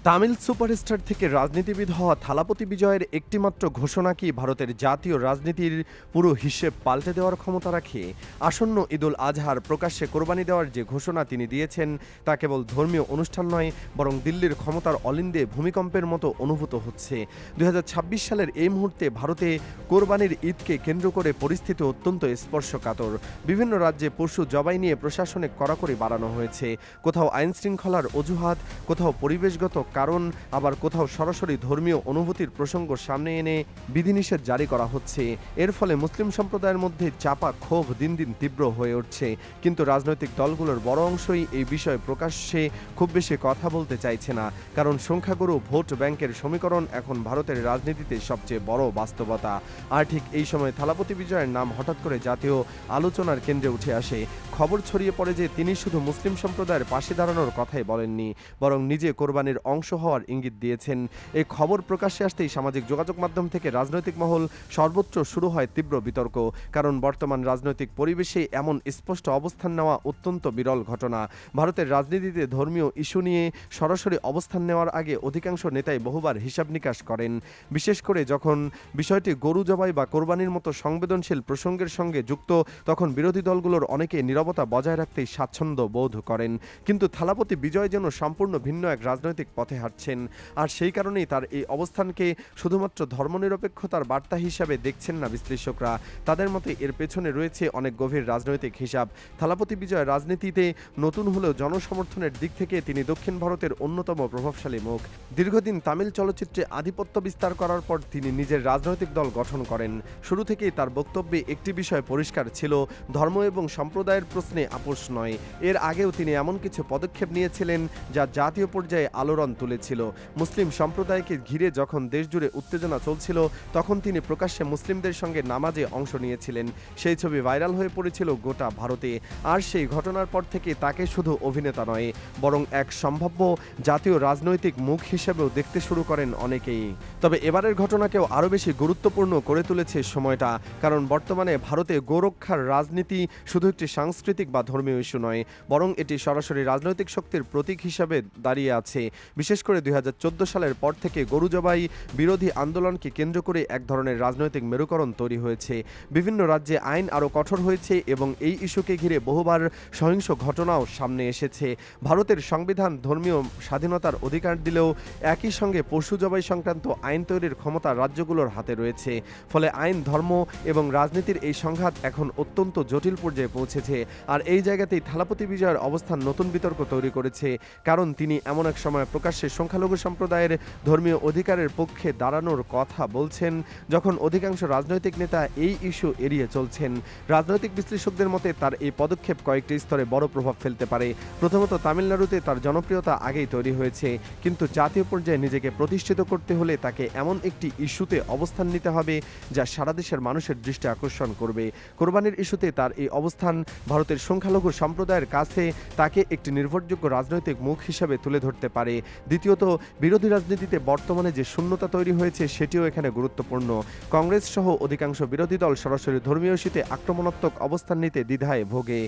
Tamil superstar থেকে রাজনীতিবিদ হওয়া থালাপতি বিজয়ের একটিমাত্র ঘোষণা কি ভারতের জাতীয় রাজনীতির পুরো হিসেব পাল্টে দেওয়ার ক্ষমতা রাখে? আসন্ন ঈদুল আজহার প্রকাশ্যে কোরবানি দেওয়ার যে ঘোষণা তিনি দিয়েছেন তা কেবল ধর্মীয় অনুষ্ঠান নয়, বরং দিল্লির ক্ষমতার অলিন্দে ভূমিকম্পের মতো অনুভূত হচ্ছে। ২০২৬ সালের এই মুহূর্তে ভারতে কোরবানির ঈদকে কেন্দ্র করে পরিস্থিতি অত্যন্ত স্পর্শকাতর। বিভিন্ন রাজ্যে পশু জবাই নিয়ে প্রশাসনে কড়াকড়ি বাড়ানো হয়েছে। কোথাও আইনশৃঙ্খলার অজুহাত, কোথাও পরিবেশগত কারণ, আবার কোথাও সরাসরি ধর্মীয় অনুভূতির প্রসঙ্গ সামনে এনে বিধিনিষেধ জারি করা হচ্ছে। এর ফলে মুসলিম সম্প্রদায়ের মধ্যে চাপা ক্ষোভ দিন দিন তীব্র হয়ে উঠছে। কিন্তু রাজনৈতিক দলগুলোর বড় অংশই এই বিষয়ে প্রকাশ্যে খুব বেশি কথা বলতে চাইছে না, কারণ সংখ্যাগুরু ভোট ব্যাংকের সমীকরণ এখন ভারতের রাজনীতিতে সবচেয়ে বড় বাস্তবতা। আর ঠিক এই সময় থালাপতি বিজয়ের নাম হঠাৎ করে জাতীয় আলোচনার কেন্দ্রে উঠে আসে। খবর ছড়িয়ে পড়ে যে তিনি শুধু মুসলিম সম্প্রদায়ের পাশে দাঁড়ানোর কথাই বলেননি, বরং নিজে কোরবানির অংশ হওয়ার ইঙ্গিত দিয়েছেন। এই খবর প্রকাশ্যে আসতেই সামাজিক যোগাযোগ মাধ্যম থেকে রাজনৈতিক মহল সর্বত্র শুরু হয় তীব্র বিতর্ক, কারণ বর্তমান রাজনৈতিক পরিবেশে এমন স্পষ্ট অবস্থান নেওয়া অত্যন্ত বিরল ঘটনা। ভারতের রাজনীতিতে ধর্মীয় ইস্যু নিয়ে সরাসরি অবস্থান নেওয়ার আগে অধিকাংশ নেতাই বহুবার হিসাব নিকাশ করেন, বিশেষ করে যখন বিষয়টি গরু জবাই বা কোরবানির মতো সংবেদনশীল প্রসঙ্গের সঙ্গে যুক্ত, তখন বিরোধী দলগুলোর অনেকে নীরবতা বজায় রাখতেই স্বাচ্ছন্দ্য বোধ করেন। কিন্তু থালাপতি বিজয় যেন সম্পূর্ণ ভিন্ন এক রাজনৈতিক পথে হাঁটছেন, আর সেই কারণেই তার এই অবস্থানকে শুধুমাত্র ধর্মনিরপেক্ষতার বার্তা হিসাবে দেখছেন না বিশ্লেষকরা। তাদের মতে এর পেছনে রয়েছে অনেক গভীর রাজনৈতিক হিসাব। থালাপতি বিজয় রাজনীতিতে নতুন হলেও জনসমর্থনের দিক থেকে তিনি দক্ষিণ ভারতের অন্যতম প্রভাবশালী মুখ। দীর্ঘদিন তামিল চলচ্চিত্রে আধিপত্য বিস্তার করার পর তিনি নিজের রাজনৈতিক দল গঠন করেন। শুরু থেকেই তার বক্তব্যে একটি বিষয় পরিষ্কার ছিল, ধর্ম এবং সম্প্রদায়ের প্রশ্নে আপোষ নয়। এর আগেও তিনি এমন কিছু পদক্ষেপ নিয়েছিলেন যা জাতীয় পর্যায়ে আলোড়ন তুলেছিল। মুসলিম সম্প্রদায়কে ঘিরে যখন দেশজুড়ে উত্তেজনা চলছিল, তখন তিনি প্রকাশ্যে মুসলিমদের সঙ্গে নামাজে অংশ নিয়েছিলেন। সেই ছবি ভাইরাল হয়ে পড়েছিল গোটা ভারতে। আর সেই ঘটনার পর থেকে তাকে শুধু অভিনেতা নয়, বরং এক সম্ভাব্য জাতীয় রাজনৈতিক মুখ হিসেবেও দেখতে শুরু করেন অনেকেই। তবে এবারের ঘটনাকেও আরও বেশি গুরুত্বপূর্ণ করে তুলেছে সময়টা, কারণ বর্তমানে ভারতে গোরক্ষার রাজনীতি শুধু একটি সাংস্কৃতিক বা ধর্মীয় ইস্যু নয়, বরং এটি সরাসরি রাজনৈতিক শক্তির প্রতীক হিসাবে দাঁড়িয়ে আছে। বিশেষ করে ২০১৪ সালের পর থেকে গরু জবাই বিরোধী আন্দোলনকে কেন্দ্র করে এক ধরনের রাজনৈতিক মেরুকরণ তৈরি হয়েছে। বিভিন্ন রাজ্যে আইন আরও কঠোর হয়েছে এবং এই ইস্যুকে ঘিরে বহুবার সহিংস ঘটনাও সামনে এসেছে। ভারতের সংবিধান ধর্মীয় স্বাধীনতার অধিকার দিলেও একই সঙ্গে পশু জবাই সংক্রান্ত আইন তৈরির ক্ষমতা রাজ্যগুলোর হাতে রয়েছে। ফলে আইন, ধর্ম এবং রাজনীতির এই সংঘাত এখন অত্যন্ত জটিল পর্যায়ে পৌঁছেছে। আর এই জায়গাতেই থালাপতি বিজয়ের অবস্থান নতুন বিতর্ক তৈরি করেছে, কারণ তিনি এমন এক সময় প্রকাশ্যে সংখ্যালঘু সম্প্রদায়ের ধর্মীয় অধিকারের পক্ষে দাঁড়ানোর কথা বলছেন, যখন অধিকাংশ রাজনৈতিক নেতা এই ইস্যু এড়িয়ে চলছেন। রাজনৈতিক বিশ্লেষকদের মতে তার এই পদক্ষেপ কয়েকটি স্তরে বড় প্রভাব ফেলতে পারে। প্রথমত, তামিলনাড়ুতে তার জনপ্রিয়তা আগেই তৈরি হয়েছে, কিন্তু জাতীয় পর্যায়ে নিজেকে প্রতিষ্ঠিত করতে হলে তাকে এমন একটি ইস্যুতে অবস্থান নিতে হবে যা সারা দেশের মানুষের দৃষ্টি আকর্ষণ করবে। কোরবানির ইস্যুতে তার এই অবস্থান ভারতের সংখ্যালঘু সম্প্রদায়ের কাছে তাকে একটি নির্ভরযোগ্য রাজনৈতিক মুখ হিসেবে তুলে ধরতে পারে। দ্বিতীয়ত, বিরোধী রাজনীতিতে বর্তমানে যে শূন্যতা তৈরি হয়েছে সেটিও এখানে গুরুত্বপূর্ণ। কংগ্রেস সহ অধিকাংশ বিরোধী দল সরাসরি ধর্মীয় ইস্যুতে আক্রমণাত্মক অবস্থান নিতে দ্বিধায় ভোগে,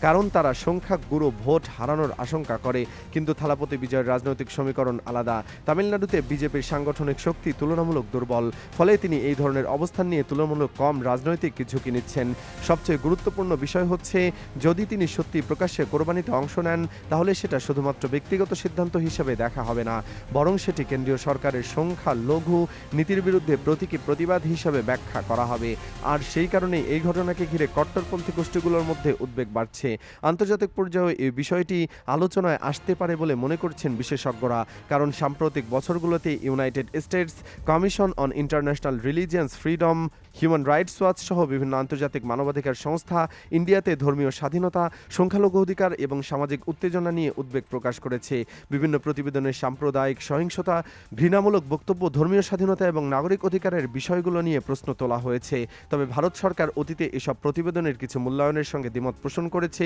কারণ তারা সংখ্যাগুরু ভোট হারানোর আশঙ্কা করে। কিন্তু থালাপতি বিজয়ের রাজনৈতিক সমীকরণ আলাদা। তামিলনাড়ুতে বিজেপির সাংগঠনিক শক্তি তুলনামূলক দুর্বল, ফলে তিনি এই ধরনের অবস্থান নিয়ে তুলনামূলক কম রাজনৈতিক ঝুঁকি নিচ্ছেন। সবচেয়ে গুরুত্বপূর্ণ বিষয় হচ্ছে, যদি তিনি সত্যি প্রকাশ্যে কোরবানিতে অংশ নেন, তাহলে সেটা শুধুমাত্র ব্যক্তিগত সিদ্ধান্ত হিসেবে দেখা হবে না, বরং সেটি কেন্দ্রীয় সরকারের সংখ্যালঘু নীতির বিরুদ্ধে প্রতীকী প্রতিবাদ হিসেবে ব্যাখ্যা করা হবে। আর সেই কারণেই এই ঘটনাকে ঘিরে কট্টরপন্থী গোষ্ঠীগুলোর মধ্যে উদ্বেগ বাড়ছে। আন্তর্জাতিক পর্যায়ে এই বিষয়টি আলোচনায় আসতে পারে বলে মনে করছেন বিশেষজ্ঞরা, কারণ সাম্প্রতিক বছরগুলোতে United states commission on international religious freedom, human rights watch সহ বিভিন্ন আন্তর্জাতিক মানবাধিকার সংস্থা ইন্ডিয়াতে ধর্মীয় স্বাধীনতা, সংখ্যালঘু অধিকার এবং সামাজিক উত্তেজনা নিয়ে উদ্বেগ প্রকাশ করেছে। বিভিন্ন প্রতিবেদনে সাম্প্রদায়িক সহিংসতা, ঘৃণামূলক বক্তব্য, ধর্মীয় স্বাধীনতা এবং নাগরিক অধিকারের বিষয়গুলো নিয়ে প্রশ্ন তোলা হয়েছে। তবে ভারত সরকার অতীতে এসব প্রতিবেদনের কিছু মূল্যায়নের সঙ্গে দ্বিমত পোষণ করেছে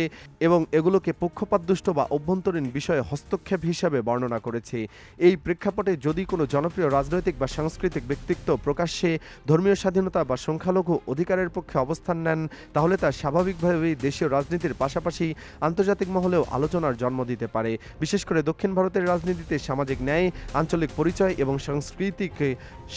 এবং এগুলোকে পক্ষপাতদুষ্ট বা অভ্যন্তরীণ বিষয়ে হস্তক্ষেপ হিসাবে বর্ণনা করেছে। এই প্রেক্ষাপটে যদি কোনো জনপ্রিয় রাজনৈতিক বা সাংস্কৃতিক ব্যক্তিত্ব প্রকাশ্যে ধর্মীয় স্বাধীনতা বা সংখ্যালঘু অধিকারের পক্ষে অবস্থান নেন, তাহলে তা স্বাভাবিকভাবেই দেশীয় রাজনীতির পাশাপাশি আন্তর্জাতিক মহলেও আলোচনার জন্ম দিতে পারে। বিশেষ করে দক্ষিণ ভারতের রাজনীতিতে সামাজিক ন্যায়, আঞ্চলিক পরিচয় এবং সাংস্কৃতিক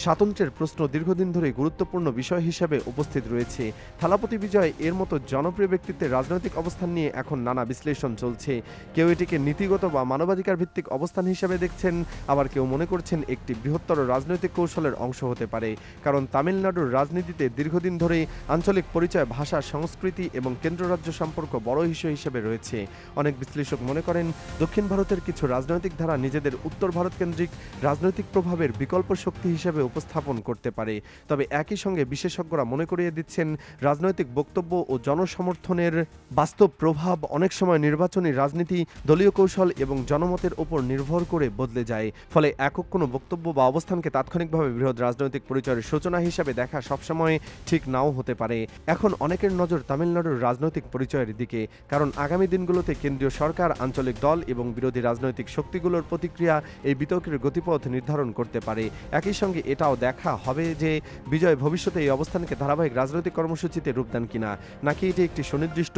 স্বাতন্ত্র্যের প্রশ্ন দীর্ঘদিন ধরে গুরুত্বপূর্ণ বিষয় হিসেবে উপস্থিত রয়েছে। থালাপতি বিজয় এর মতো জনপ্রিয় ব্যক্তিত্বের রাজনৈতিক অবস্থান নিয়ে এখন নানা বিশ্লেষণ চলছে। কেউ এটিকে নীতিগত বা মানবাধিকার ভিত্তিক অবস্থান হিসেবে দেখছেন, আবার কেউ মনে করছেন একটি বৃহত্তর রাজনৈতিক কৌশলের অংশ হতে পারে। কারণ তামিলনাড়ুর রাজনীতিতে দীর্ঘদিন ধরে আঞ্চলিক পরিচয়, ভাষা, সংস্কৃতি এবং কেন্দ্র রাজ্য সম্পর্ক বড় ইস্যু হিসেবে রয়েছে। অনেক বিশ্লেষক মনে করেন দক্ষিণ ভারতের কিছু রাজনৈতিক ধারা নিজেদের উত্তর ভারত কেন্দ্রিক রাজনৈতিক প্রভাবের বিকল্প শক্তি হিসেবে উপস্থাপন করতে পারে। তবে একই সঙ্গে বিশেষজ্ঞরা মনে করিয়ে দিচ্ছেন রাজনৈতিক বক্তব্য ও জনসমর্থনের বাস্তব প্রভাব অনেক সময় নির্বাচনী রাজনীতি, দলীয় কৌশল এবং জনমতের উপর নির্ভর করে বদলে যায়। ফলে একক কোনো বক্তব্য বা অবস্থানকে তাৎক্ষণিকভাবে বৃহৎ রাজনৈতিক পরিচয়ের সূচনা হিসেবে দেখা সবসময় ঠিক নাও হতে পারে। এখন অনেকের নজর তামিলনাড়ুর রাজনৈতিক পরিচয়ের দিকে, কারণ আগামী দিনগুলোতে কেন্দ্রীয় সরকার, আঞ্চলিক দল এবং বিরোধী রাজনৈতিক শক্তিগুলোর প্রতিক্রিয়া এই বিতর্কের গতিপথ নির্ধারণ করতে পারে। একই সঙ্গে এটাও দেখা হবে যে বিজয় ভবিষ্যতে এই অবস্থানকে ধারাবাহিক রাজনৈতিক কর্মসূচিতে রূপ দেন কিনা, নাকি এটি একটি সুনির্দিষ্ট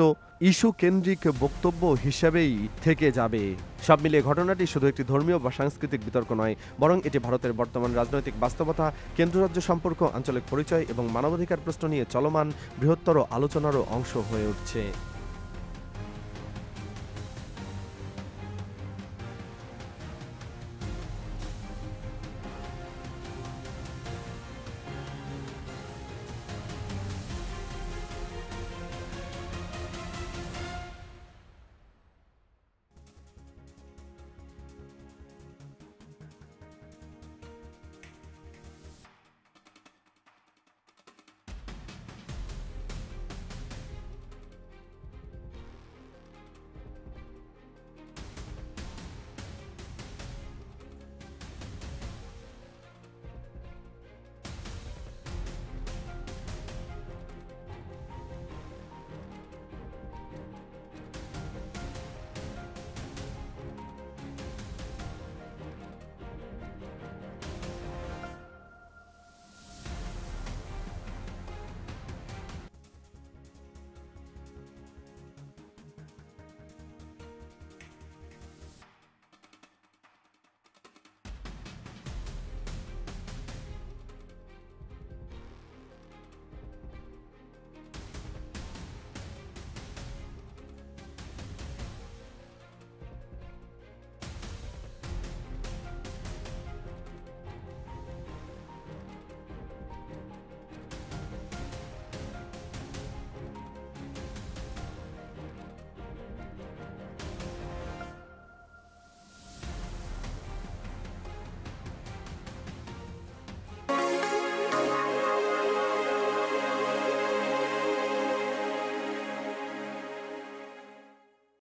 ইস্যু কেন্দ্রিক বক্তব্য হিসেবেই থেকে যাবে। সব মিলিয়ে ঘটনাটি শুধু একটি ধর্মীয় বা সাংস্কৃতিক বিতর্ক নয়, বরং এটি ভারতের বর্তমান রাজনৈতিক বাস্তবতা, কেন্দ্র রাজ্য সম্পর্ক, আঞ্চলিক পরিচয় এবং মানবাধিকার প্রশ্ন নিয়ে চলমান বৃহত্তর আলোচনারও অংশ হয়ে উঠছে।